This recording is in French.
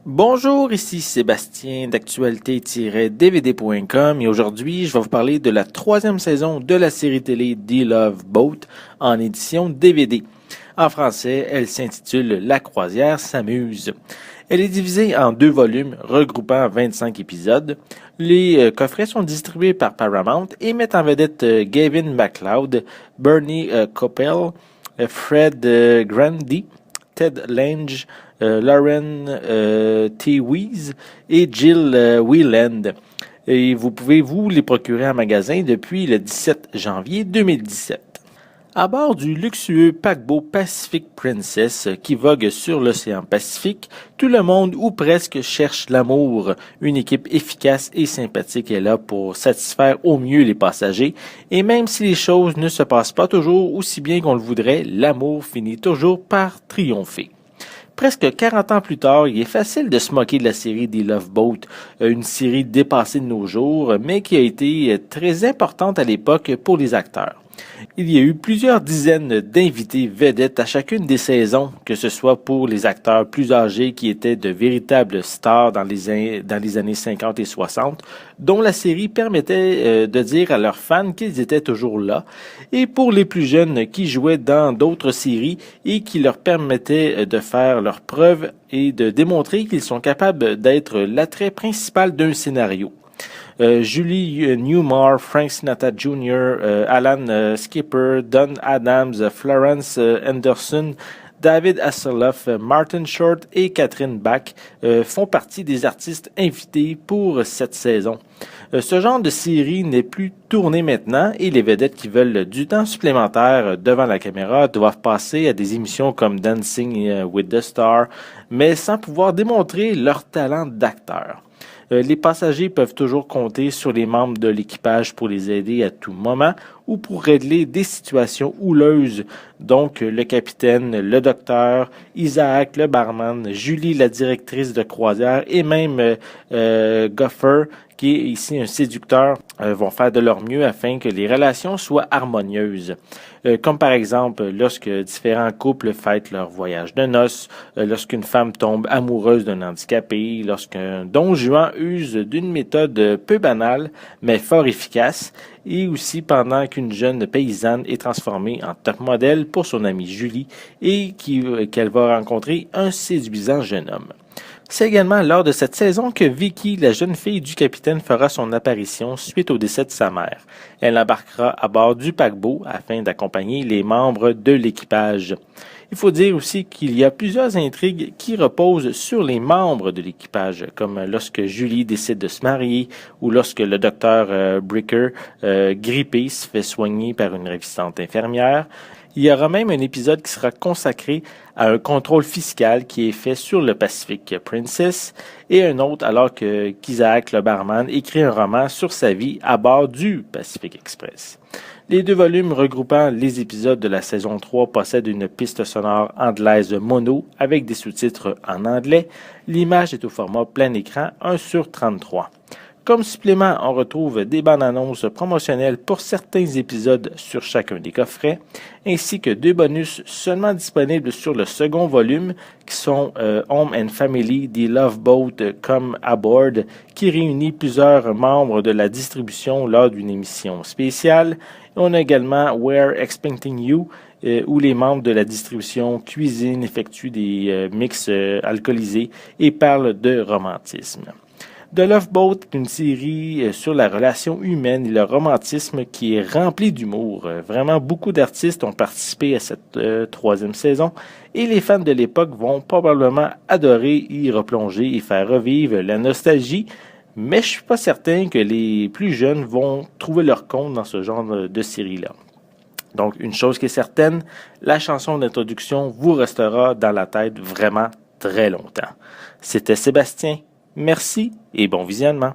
Bonjour, ici Sébastien d'actualité-dvd.com et aujourd'hui je vais vous parler de la troisième saison de la série télé The Love Boat en édition DVD. En français, elle s'intitule La croisière s'amuse. Elle est divisée en deux volumes regroupant 25 épisodes. Les coffrets sont distribués par Paramount et mettent en vedette Gavin MacLeod, Bernie Coppell, Fred Grandy, Ted Lange, Lauren T. Weiss et Jill Wieland. Et vous pouvez vous les procurer en magasin depuis le 17 janvier 2017. À bord du luxueux paquebot Pacific Princess qui vogue sur l'océan Pacifique, tout le monde ou presque cherche l'amour. Une équipe efficace et sympathique est là pour satisfaire au mieux les passagers et même si les choses ne se passent pas toujours aussi bien qu'on le voudrait, l'amour finit toujours par triompher. Presque 40 ans plus tard, il est facile de se moquer de la série des Love Boat, une série dépassée de nos jours, mais qui a été très importante à l'époque pour les acteurs. Il y a eu plusieurs dizaines d'invités vedettes à chacune des saisons, que ce soit pour les acteurs plus âgés qui étaient de véritables stars dans les années 50 et 60, dont la série permettait de dire à leurs fans qu'ils étaient toujours là, et pour les plus jeunes qui jouaient dans d'autres séries et qui leur permettaient de faire leurs preuves et de démontrer qu'ils sont capables d'être l'attrait principal d'un scénario. Julie Newmar, Frank Sinatra Jr., Alan Skipper, Don Adams, Florence Henderson, David Hasselhoff, Martin Short et Catherine Bach font partie des artistes invités pour cette saison. Ce genre de série n'est plus tourné maintenant et les vedettes qui veulent du temps supplémentaire devant la caméra doivent passer à des émissions comme Dancing with the Stars, mais sans pouvoir démontrer leur talent d'acteur. Les passagers peuvent toujours compter sur les membres de l'équipage pour les aider à tout moment ou pour régler des situations houleuses. Donc, le capitaine, le docteur, Isaac, le barman, Julie, la directrice de croisière et même Gopher, qui est ici un séducteur, vont faire de leur mieux afin que les relations soient harmonieuses. Comme par exemple lorsque différents couples fêtent leur voyage de noces, lorsqu'une femme tombe amoureuse d'un handicapé, lorsqu'un Don Juan use d'une méthode peu banale mais fort efficace, et aussi pendant qu'une jeune paysanne est transformée en top modèle pour son amie Julie et qu'elle va rencontrer un séduisant jeune homme. C'est également lors de cette saison que Vicky, la jeune fille du capitaine, fera son apparition suite au décès de sa mère. Elle embarquera à bord du paquebot afin d'accompagner les membres de l'équipage. Il faut dire aussi qu'il y a plusieurs intrigues qui reposent sur les membres de l'équipage, comme lorsque Julie décide de se marier ou lorsque le docteur Bricker, grippé, se fait soigner par une ravissante infirmière. Il y aura même un épisode qui sera consacré à un contrôle fiscal qui est fait sur le Pacific Princess et un autre alors qu'Isaac, le barman, écrit un roman sur sa vie à bord du Pacific Express. Les deux volumes regroupant les épisodes de la saison 3 possèdent une piste sonore anglaise mono avec des sous-titres en anglais. L'image est au format plein écran 1/33. Comme supplément, on retrouve des bandes annonces promotionnelles pour certains épisodes sur chacun des coffrets, ainsi que deux bonus seulement disponibles sur le second volume, qui sont Home and Family, The Love Boat Come Aboard, qui réunit plusieurs membres de la distribution lors d'une émission spéciale. On a également We're Expecting You, où les membres de la distribution cuisinent, effectuent des mix alcoolisés et parlent de romantisme. The Love Boat est une série sur la relation humaine et le romantisme qui est remplie d'humour. Vraiment, beaucoup d'artistes ont participé à cette troisième saison et les fans de l'époque vont probablement adorer y replonger et faire revivre la nostalgie, mais je suis pas certain que les plus jeunes vont trouver leur compte dans ce genre de série-là. Donc, une chose qui est certaine, la chanson d'introduction vous restera dans la tête vraiment très longtemps. C'était Sébastien. Merci et bon visionnement.